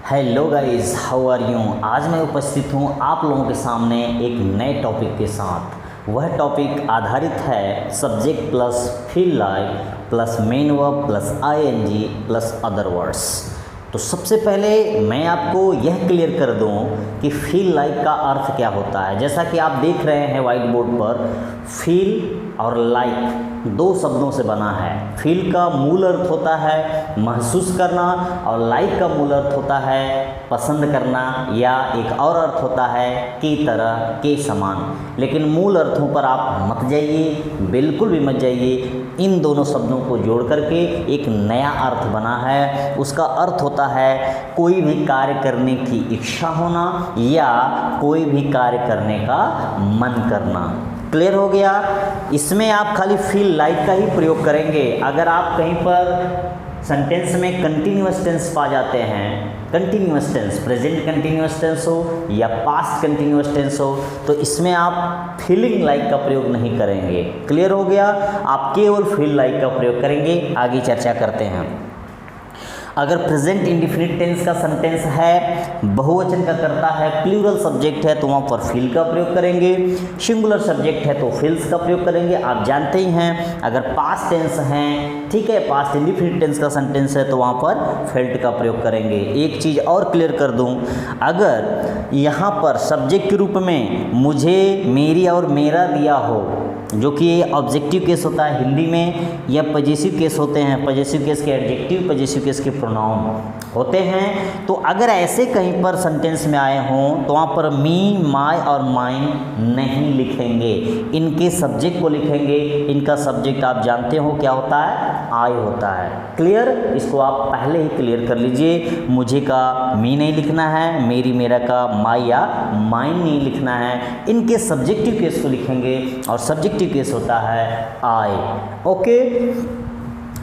Hello guys, how are you. आज मैं उपस्थित हूँ आप लोगों के सामने एक नए टॉपिक के साथ। वह टॉपिक आधारित है subject plus feel like plus main verb plus ING plus other words. तो सबसे पहले मैं आपको यह क्लियर कर दूं कि फील लाइक का अर्थ क्या होता है। जैसा कि आप देख रहे हैं व्हाइट बोर्ड पर, फील और लाइक दो शब्दों से बना है। फील का मूल अर्थ होता है महसूस करना और लाइक का मूल अर्थ होता है पसंद करना, या एक और अर्थ होता है की तरह, के समान। लेकिन मूल अर्थों पर आप मत जाइए, बिल्कुल भी मत जाइए। इन दोनों शब्दों को जोड़ करके एक नया अर्थ बना है। उसका अर्थ होता है कोई भी कार्य करने की इच्छा होना या कोई भी कार्य करने का मन करना। क्लियर हो गया। इसमें आप खाली फील लाइक का ही प्रयोग करेंगे। अगर आप कहीं पर सेंटेंस में कंटिन्यूअस टेंस पा जाते हैं, continuous tense, present continuous tense हो या पास्ट कंटिन्यूअस टेंस हो, तो इसमें आप फीलिंग लाइक का प्रयोग नहीं करेंगे। क्लियर हो गया। आप केवल फील लाइक का प्रयोग करेंगे। आगे चर्चा करते हैं। अगर प्रेजेंट इंडिफिनिट टेंस का सेंटेंस है, बहुवचन का करता है, प्लूरल सब्जेक्ट है, तो वहाँ पर फील का प्रयोग करेंगे। सिंगुलर सब्जेक्ट है तो फील्स का प्रयोग करेंगे। आप जानते ही हैं। अगर पास्ट टेंस हैं, ठीक है, पास्ट इंडिफिनिट टेंस का सेंटेंस है तो वहाँ पर फेल्ट का प्रयोग करेंगे। एक चीज़ और क्लियर कर दूँ, अगर यहाँ पर सब्जेक्ट के रूप में मुझे, मेरी और मेरा दिया हो, जो कि ये ऑब्जेक्टिव केस होता है हिंदी में, या पजेसिव केस होते हैं, पजेसिव केस के एडजेक्टिव, पजेसिव केस के प्रोनाउन होते हैं, तो अगर ऐसे कहीं पर सेंटेंस में आए हों तो वहाँ पर मी, माय और माइन नहीं लिखेंगे। इनके सब्जेक्ट को लिखेंगे। इनका सब्जेक्ट आप जानते हो क्या होता है, आई होता है। क्लियर। इसको आप पहले ही क्लियर कर लीजिए। मुझे का मी नहीं लिखना है, मेरी, मेरा का माय या माइन नहीं लिखना है। इनके सब्जेक्टिव केस को लिखेंगे और सब्जेक्टिव केस होता है आई। ओके,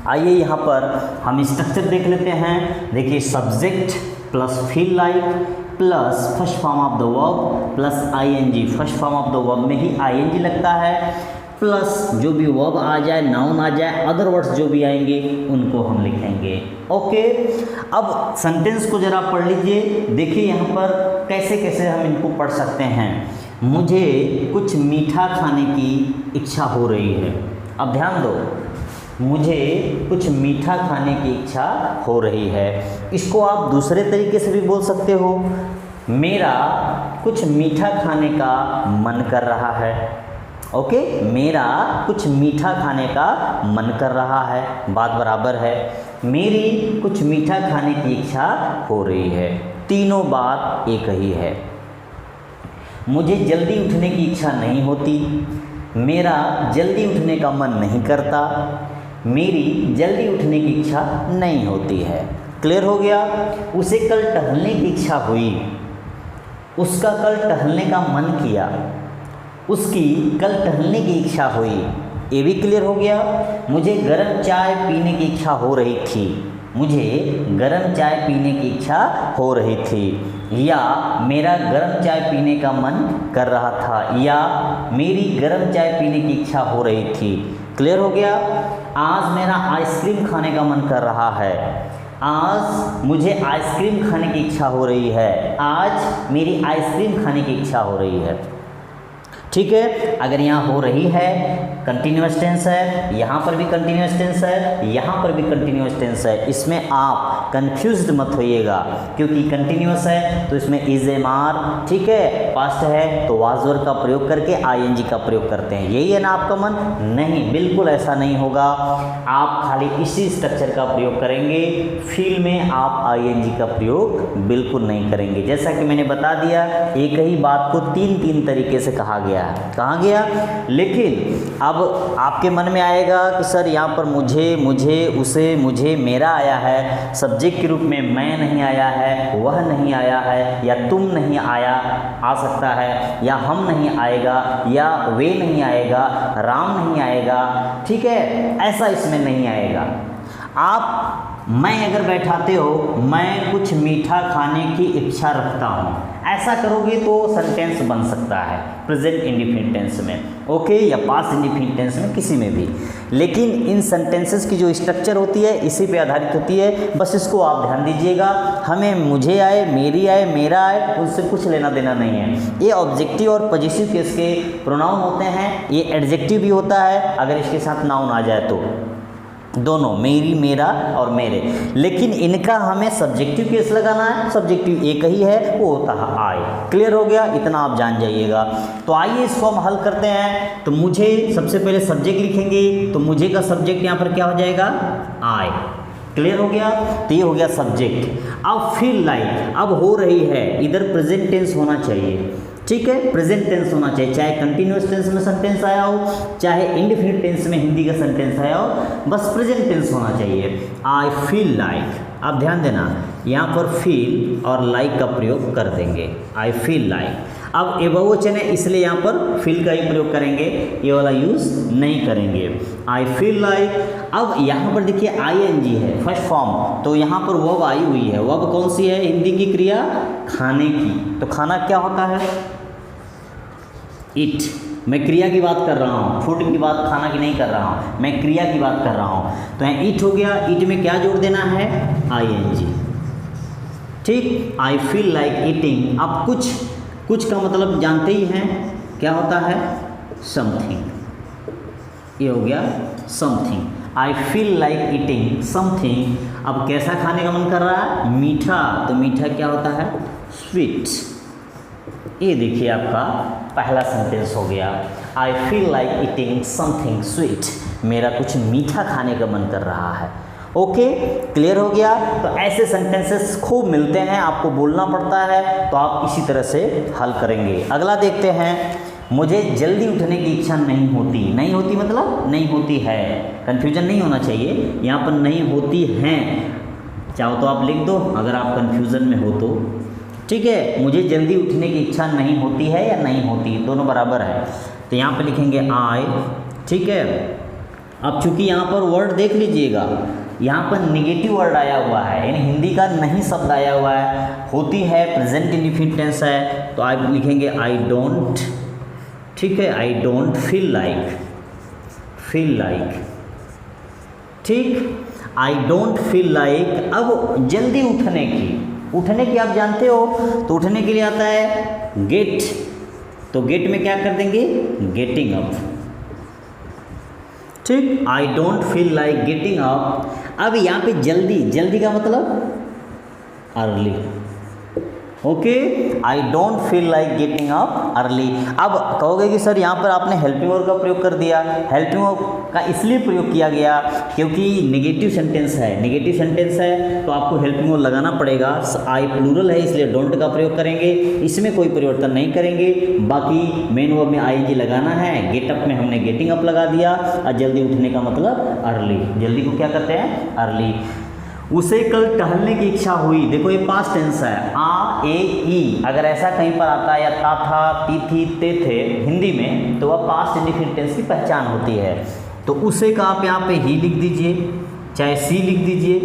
आइए यहाँ पर हम स्ट्रक्चर देख लेते हैं। देखिए, subject plus feel like plus first form of the verb plus ING. First form of the verb में ही आईएनजी लगता है, प्लस जो भी वर्ब आ जाए, नाउन आ जाए, अदर वर्ड्स जो भी आएंगे उनको हम लिखेंगे। ओके, अब सेंटेंस को जरा पढ़ लीजिए। देखिए यहाँ पर कैसे कैसे हम इनको पढ़ सकते हैं। मुझे कुछ मीठा खाने की इच्छा हो रही है। अब ध्यान दो, मुझे कुछ मीठा खाने की इच्छा हो रही है। इसको आप दूसरे तरीके से भी बोल सकते हो, मेरा कुछ मीठा खाने का मन कर रहा है। ओके, मेरा कुछ मीठा खाने का मन कर रहा है, बात बराबर है। मेरी कुछ मीठा खाने की इच्छा हो रही है, तीनों बात एक ही है। मुझे जल्दी उठने की इच्छा नहीं होती, मेरा जल्दी उठने का मन नहीं करता, मेरी जल्दी उठने की इच्छा नहीं होती है। क्लियर हो गया। उसे कल टहलने की इच्छा हुई, उसका कल टहलने का मन किया, उसकी कल टहलने की इच्छा हुई। ये भी क्लियर हो गया। मुझे गर्म चाय पीने की इच्छा हो रही थी, मुझे गर्म चाय पीने की इच्छा हो रही थी, या मेरा गर्म चाय पीने का मन कर रहा था, या मेरी गर्म चाय पीने की इच्छा हो रही थी। क्लियर हो गया। आज मेरा आइसक्रीम खाने का मन कर रहा है, आज मुझे आइसक्रीम खाने की इच्छा हो रही है, आज मेरी आइसक्रीम खाने की इच्छा हो रही है। ठीक है। अगर यहाँ हो रही है कंटिन्यूअस टेंस है, यहाँ पर भी कंटिन्यूअस टेंस है, यहाँ पर भी कंटिन्यूअस टेंस है। इसमें आप कंफ्यूज्ड मत होइएगा, क्योंकि कंटिन्यूअस है तो इसमें इज एम आर, ठीक है, पास्ट है तो वाज वर का प्रयोग करके आईएनजी का प्रयोग करते हैं। यही है ना आपका मन? नहीं, बिल्कुल ऐसा नहीं होगा। आप खाली इसी स्ट्रक्चर का प्रयोग करेंगे। फील में आप आईएनजी का प्रयोग बिल्कुल नहीं करेंगे। जैसा कि मैंने बता दिया, एक ही बात को तीन तरीके से कहा गया। कहा गया, लेकिन अब आपके मन में आएगा कि सर यहाँ पर मुझे, उसे, मुझे, मेरा आया है, सब्जेक्ट के रूप में मैं नहीं आया है, वह नहीं आया है, या तुम नहीं आया, आ सकता है, या हम नहीं आएगा, या वे नहीं आएगा, राम नहीं आएगा। ठीक है, ऐसा इसमें नहीं आएगा। आप मैं अगर बैठाते हो, मैं कुछ मीठा खाने की इच्छा रखता हूँ, ऐसा करोगे तो सेंटेंस बन सकता है प्रेजेंट इंडिफिनिट टेंस में, ओके, या पास्ट इंडिफिनिट टेंस में, किसी में भी। लेकिन इन सेंटेंसेस की जो स्ट्रक्चर होती है इसी पे आधारित होती है, बस इसको आप ध्यान दीजिएगा। हमें मुझे आए, मेरी आए, मेरा आए, उससे कुछ लेना देना नहीं है। ये ऑब्जेक्टिव और पॉजिटिव केस के प्रोनाउन होते हैं, ये एडजेक्टिव भी होता है अगर इसके साथ नाउन आ जाए तो, दोनों मेरी, मेरा और मेरे। लेकिन इनका हमें सब्जेक्टिव केस लगाना है, सब्जेक्टिव एक ही है, वो होता है आई। क्लियर हो गया, इतना आप जान जाइएगा। तो आइए इसको हम हल करते हैं। तो मुझे सबसे पहले सब्जेक्ट लिखेंगे, तो मुझे का सब्जेक्ट यहाँ पर क्या हो जाएगा, आई। क्लियर हो गया, तो ये हो गया सब्जेक्ट। अब फील लाइक, अब हो रही है, इधर प्रेजेंट टेंस होना चाहिए, ठीक है, प्रेजेंट टेंस होना चाहिए, चाहे कंटिन्यूअस टेंस में सेंटेंस आया हो, चाहे इंडेफिनिट टेंस में हिंदी का सेंटेंस आया हो, बस प्रेजेंट टेंस होना चाहिए। आई फील लाइक, अब ध्यान देना, यहाँ पर फील और लाइक का प्रयोग कर देंगे, आई फील लाइक। अब ए बहुवचन है इसलिए यहाँ पर फील का ही प्रयोग करेंगे, ये वाला यूज़ नहीं करेंगे। आई फील लाइक, अब यहाँ पर देखिए ING है फर्स्ट फॉर्म, तो यहाँ पर वर्ब आई हुई है। वर्ब कौन सी है, हिंदी की क्रिया खाने की। तो खाना क्या होता है, ईट। मैं क्रिया की बात कर रहा हूँ, फूड की बात, खाना की नहीं कर रहा हूँ, मैं क्रिया की बात कर रहा हूँ। तो यहाँ ईट हो गया, ईट में क्या जोड़ देना है, ING, ठीक। आई फील लाइक ईटिंग, अब कुछ का मतलब जानते ही हैं क्या होता है, समथिंग, ये हो गया something. I feel like eating something, अब कैसा खाने का मन कर रहा है, मीठा, तो मीठा क्या होता है, स्वीट। ये देखिए आपका पहला सेंटेंस हो गया, I feel like eating something sweet, मेरा कुछ मीठा खाने का मन कर रहा है। ओके, क्लियर हो गया। तो ऐसे सेंटेंसेस खूब मिलते हैं, आपको बोलना पड़ता है, तो आप इसी तरह से हल करेंगे। अगला देखते हैं, मुझे जल्दी उठने की इच्छा नहीं होती। नहीं होती मतलब नहीं होती है, कन्फ्यूजन नहीं होना चाहिए, यहाँ पर नहीं होती हैं, चाहो तो आप लिख दो अगर आप कन्फ्यूज़न में हो तो, ठीक है। मुझे जल्दी उठने की इच्छा नहीं होती है या नहीं होती, दोनों बराबर है, तो यहाँ पे लिखेंगे आई, ठीक है। अब चूंकि यहाँ पर वर्ड देख लीजिएगा, यहाँ पर निगेटिव वर्ड आया हुआ है, यानी हिंदी का नहीं शब्द आया हुआ है, होती है प्रेजेंट इंडेफिनिट टेंस है, तो आप लिखेंगे आई डोंट, ठीक है, आई डोंट फील लाइक, ठीक, आई डोंट फील लाइक। अब जल्दी उठने की आप जानते हो, तो उठने के लिए आता है गेट, तो गेट में क्या कर देंगे, गेटिंग अप, ठीक। I don't feel like getting up. अब यहाँ पे जल्दी का मतलब early, okay. I don't feel like getting up early. अब कहोगे कि सर यहाँ पर आपने हेल्पिंग वर्ब का प्रयोग कर दिया। हेल्पिंग वर्ब का इसलिए प्रयोग किया गया क्योंकि नेगेटिव सेंटेंस है, तो आपको हेल्पिंग वर्ब लगाना पड़ेगा। आई प्लूरल है इसलिए डोंट का प्रयोग करेंगे, इसमें कोई परिवर्तन नहीं करेंगे। बाकी मेन वर्ब में ING लगाना है, गेट अप में हमने गेटिंग अप लगा दिया, और जल्दी उठने का मतलब अर्ली। जल्दी को क्या कहते हैं, अर्ली। उसे कल टहलने की इच्छा हुई, देखो ये पास्ट टेंस है, आ ए ई, अगर ऐसा कहीं पर आता है या था, ती थी, ते थे हिंदी में, तो वह पास्ट इंडेफिनिट टेंस की पहचान होती है। तो उसे का आप यहाँ पे ही लिख दीजिए, चाहे सी लिख दीजिए,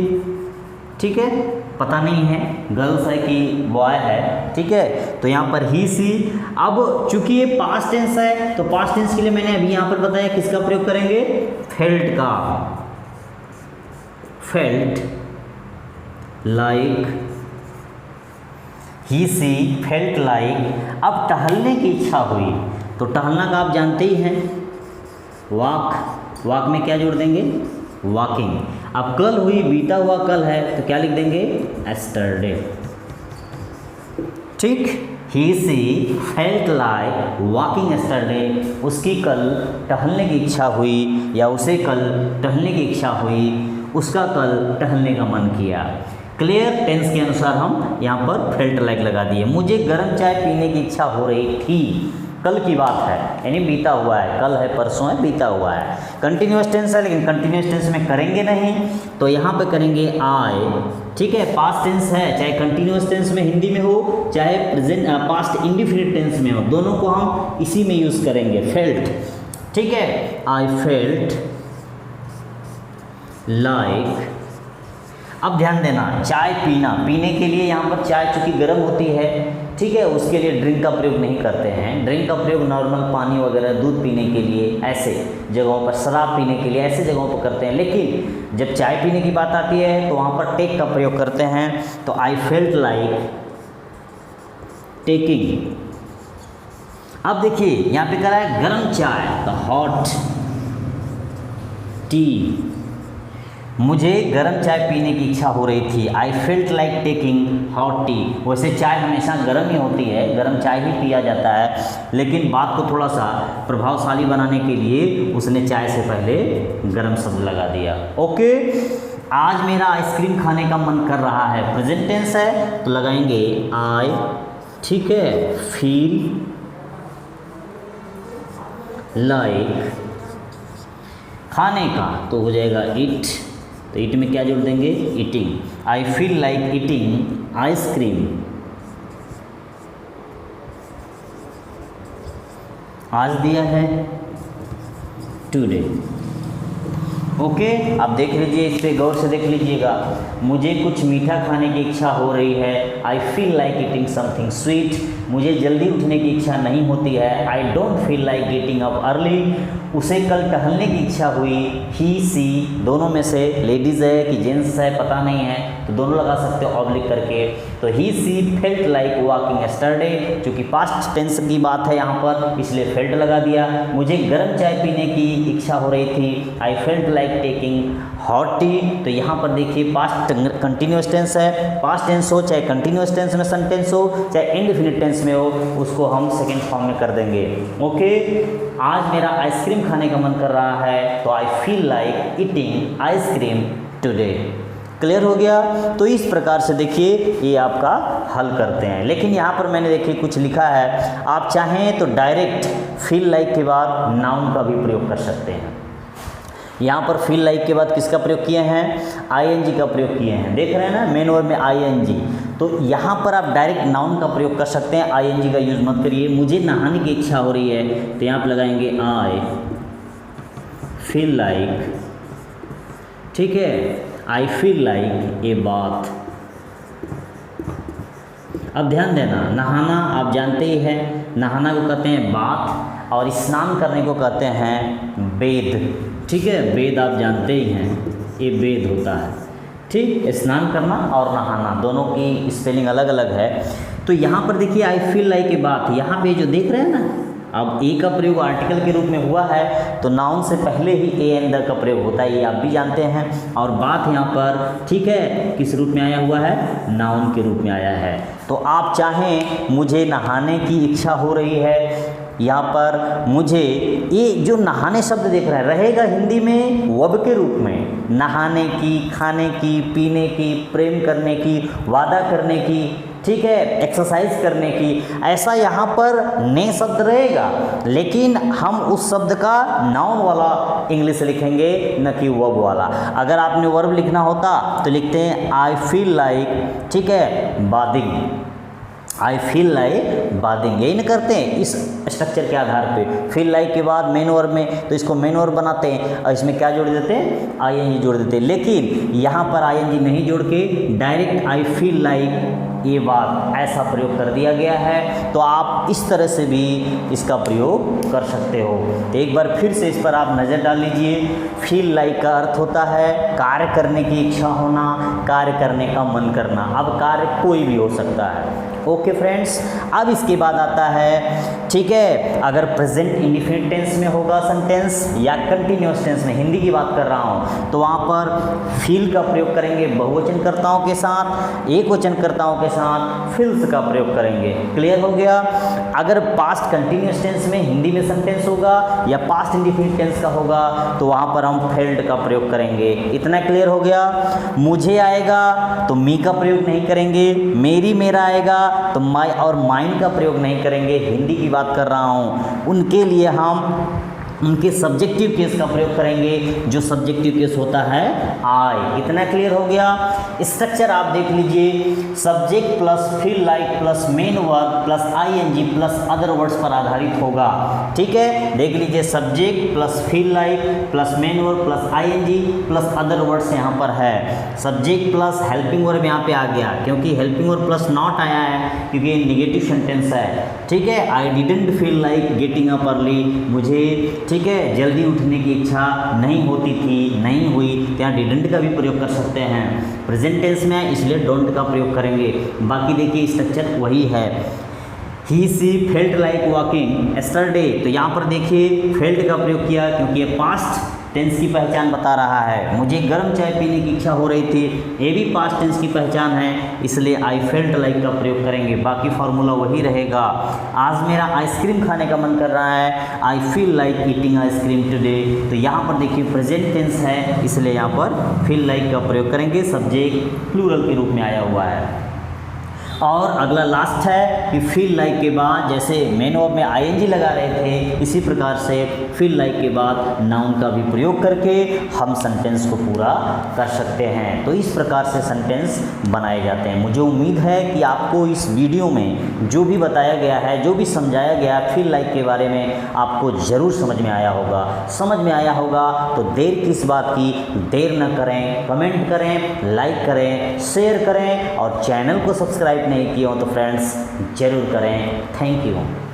ठीक है, पता नहीं है गर्ल्स है कि बॉय है, ठीक है, तो यहाँ पर ही सी। अब चूंकि ये पास्ट टेंस है, तो पास्ट टेंस के लिए मैंने अभी यहाँ पर बताया किसका प्रयोग करेंगे, फेल्ट का, felt like, he she felt like. अब टहलने की इच्छा हुई, तो टहलना का आप जानते ही हैं, वॉक में क्या जोड़ देंगे, वॉकिंग। अब कल हुई, बीता हुआ कल है, तो क्या लिख देंगे, एस्टरडे, ठीक। He she felt like walking yesterday, उसकी कल टहलने की इच्छा हुई, या उसे कल टहलने की इच्छा हुई, उसका कल टहलने का मन किया। क्लियर, टेंस के अनुसार हम यहाँ पर फेल्ट लाइक लगा दिए। मुझे गर्म चाय पीने की इच्छा हो रही थी, कल की बात है, यानी बीता हुआ है, कल है, परसों है, बीता हुआ है। कंटिन्यूअस टेंस है, लेकिन कंटिन्यूअस टेंस में करेंगे नहीं, तो यहाँ पे करेंगे आई, ठीक है। पास्ट टेंस है, चाहे कंटिन्यूअस टेंस में हिंदी में हो, चाहे प्रेजेंट पास्ट इंडेफिनिट टेंस में हो, दोनों को हम इसी में यूज़ करेंगे, फेल्ट, ठीक है। I felt like. अब ध्यान देना, चाय पीना, पीने के लिए यहाँ पर चाय चूँकि गर्म होती है, ठीक है, उसके लिए ड्रिंक का प्रयोग नहीं करते हैं। ड्रिंक का प्रयोग नॉर्मल पानी वगैरह, दूध पीने के लिए, ऐसे जगहों पर, शराब पीने के लिए ऐसे जगहों पर करते हैं। लेकिन जब चाय पीने की बात आती है तो वहाँ पर टेक का प्रयोग करते हैं। तो आई फेल्ट लाइक टेकिंग। अब देखिए यहाँ पे कह रहा है गर्म चाय, तो हॉट टी, मुझे गर्म चाय पीने की इच्छा हो रही थी। I felt like taking hot T. वैसे चाय हमेशा गर्म ही होती है, गर्म चाय ही पिया जाता है, लेकिन बात को थोड़ा सा प्रभावशाली बनाने के लिए उसने चाय से पहले गर्म शब्द लगा दिया। ओके, आज मेरा आइसक्रीम खाने का मन कर रहा है, प्रेजेंट टेंस है तो लगाएंगे आई, ठीक है, फील लाइक, खाने का तो हो जाएगा इट, तो इट में क्या जोड़ देंगे, eating. I feel like eating ice cream, आज दिया है टुडे। ओके, अब देख लीजिए, इस पे गौर से देख लीजिएगा। मुझे कुछ मीठा खाने की इच्छा हो रही है, I feel like eating something sweet. मुझे जल्दी उठने की इच्छा नहीं होती है, I don't feel like getting up early. उसे कल टहलने की इच्छा हुई, ही सी, दोनों में से लेडीज़ है कि जेंट्स है पता नहीं है, तो दोनों लगा सकते हो ऑब्लिक करके। तो he she felt like walking yesterday, चूँकि पास्ट टेंस की बात है यहाँ पर इसलिए फेल्ट लगा दिया। मुझे गर्म चाय पीने की इच्छा हो रही थी, I felt like taking hot T. तो यहाँ पर देखिए पास्ट कंटिन्यूअस टेंस है, पास्ट टेंस हो चाहे कंटिन्यूअस टेंस में सेंटेंस हो चाहे इंडेफिनिट टेंस में हो, उसको हम सेकेंड फॉर्म में कर देंगे। ओके, आज मेरा आइसक्रीम खाने का मन कर रहा है, तो I feel like eating ice cream today. Clear हो गया। तो इस प्रकार से देखिए ये आपका हल करते हैं। लेकिन यहाँ पर मैंने देखिए कुछ लिखा है, आप चाहें तो डायरेक्ट फील लाइक के बाद नाउन का भी प्रयोग कर सकते हैं। यहाँ पर फील लाइक के बाद किसका प्रयोग किए हैं, आईएनजी का प्रयोग किए हैं। देख रहे हैं ना, मेन वर्ब में आईएनजी। तो यहाँ पर आप डायरेक्ट नाउन का प्रयोग कर सकते हैं, आईएनजी का यूज़ मत करिए। मुझे नहाने की इच्छा हो रही है, तो यहाँ पर लगाएंगे आई फील लाइक, ठीक है, I feel like a bath. अब ध्यान देना, नहाना आप जानते ही हैं, नहाना को कहते हैं बाथ और स्नान करने को कहते हैं बेद, ठीक है, वेद आप जानते ही हैं, ये वेद होता है, ठीक। स्नान करना और नहाना दोनों की स्पेलिंग अलग अलग है। तो यहाँ पर देखिए आई फील लाइक ए बात, यहाँ पे जो देख रहे हैं ना, अब ए का प्रयोग आर्टिकल के रूप में हुआ है, तो नाउन से पहले ही ए एंड द का प्रयोग होता है, ये आप भी जानते हैं। और बात यहाँ पर, ठीक है, किस रूप में आया हुआ है, नाउन के रूप में आया है। तो आप चाहें मुझे नहाने की इच्छा हो रही है, यहाँ पर मुझे, ये जो नहाने शब्द देख रहा है रहेगा हिंदी में वर्ब के रूप में, नहाने की, खाने की, पीने की, प्रेम करने की, वादा करने की, ठीक है, एक्सरसाइज करने की, ऐसा यहाँ पर ने शब्द रहेगा, लेकिन हम उस शब्द का नाउन वाला इंग्लिश लिखेंगे न कि वर्ब वाला। अगर आपने वर्ब लिखना होता तो लिखते हैं आई फील लाइक, ठीक है, bathing, I feel like bathing, यही ना करते हैं इस स्ट्रक्चर के आधार पे। फील लाइक के बाद मेन वर्ब में, तो इसको मेन वर्ब बनाते हैं और इसमें क्या जोड़ देते हैं, आईएनजी जोड़ देते हैं। लेकिन यहाँ पर आईएनजी नहीं जोड़ के डायरेक्ट आई फील लाइक ये बात ऐसा प्रयोग कर दिया गया है। तो आप इस तरह से भी इसका प्रयोग कर सकते हो। तो एक बार फिर से इस पर आप नज़र डाल लीजिए। फील लाइक का अर्थ होता है कार्य करने की इच्छा होना, कार्य करने का मन करना। अब कार्य कोई भी हो सकता है। ओके फ्रेंड्स, अब इसके बाद आता है, ठीक है, अगर प्रेजेंट इंडिफिनिट टेंस में होगा सेंटेंस या कंटिन्यूअस टेंस में, हिंदी की बात कर रहा हूँ, तो वहाँ पर फील का प्रयोग करेंगे बहुवचनकर्ताओं के साथ, एक वचनकर्ताओं के साथ फील्स का प्रयोग करेंगे। क्लियर हो गया। अगर पास्ट कंटिन्यूअस टेंस में हिंदी में सेंटेंस होगा या पास्ट इंडिफिनिट टेंस का होगा तो वहाँ पर हम फेल्ड का प्रयोग करेंगे। इतना क्लियर हो गया। मुझे आएगा तो मी का प्रयोग नहीं करेंगे, मेरी मेरा आएगा तो माई और माइन का प्रयोग नहीं करेंगे। हिंदी की बात कर रहा हूँ, उनके लिए हम उनके सब्जेक्टिव केस का प्रयोग करेंगे, जो सब्जेक्टिव केस होता है आई। इतना क्लियर हो गया। स्ट्रक्चर आप देख लीजिए, subject plus feel like plus main verb plus ING plus other words पर आधारित होगा। ठीक है, देख लीजिए, subject plus feel like plus main verb plus ING plus other words यहाँ पर है। सब्जेक्ट प्लस हेल्पिंग वर्ब यहाँ पे आ गया, क्योंकि हेल्पिंग वर्ब प्लस नॉट आया है क्योंकि ये निगेटिव सेंटेंस है। ठीक है, I didn't feel like getting up early, मुझे, ठीक है, जल्दी उठने की इच्छा नहीं होती थी, नहीं हुई, तो यहाँ डिडंट का भी प्रयोग कर सकते हैं। प्रेजेंट टेंस में है इसलिए डोंट का प्रयोग करेंगे। बाकी देखिए स्ट्रक्चर वही है। He she felt like walking yesterday, तो यहाँ पर देखिए फेल्ट का प्रयोग किया क्योंकि ये पास्ट टेंस की पहचान बता रहा है। मुझे गर्म चाय पीने की इच्छा हो रही थी, ये भी पास्ट टेंस की पहचान है, इसलिए आई फेल्ट लाइक का प्रयोग करेंगे। बाकी फार्मूला वही रहेगा। आज मेरा आइसक्रीम खाने का मन कर रहा है, I feel like eating ice cream today, तो यहाँ पर देखिए प्रेजेंट टेंस है इसलिए यहाँ पर फील लाइक का प्रयोग करेंगे। सब्जेक्ट प्लूरल के रूप में आया हुआ है। और अगला लास्ट है कि फील लाइक के बाद जैसे मेन वर्ब में आईएनजी लगा रहे थे, इसी प्रकार से फील लाइक के बाद नाउन का भी प्रयोग करके हम सेंटेंस को पूरा कर सकते हैं। तो इस प्रकार से सेंटेंस बनाए जाते हैं। मुझे उम्मीद है कि आपको इस वीडियो में जो भी बताया गया है, जो भी समझाया गया फील लाइक के बारे में, आपको ज़रूर समझ में आया होगा। समझ में आया होगा तो देर किस बात की, देर न करें, कमेंट करें, लाइक करें, शेयर करें और चैनल को सब्सक्राइब नहीं किए हो तो फ्रेंड्स ज़रूर करें। Thank you.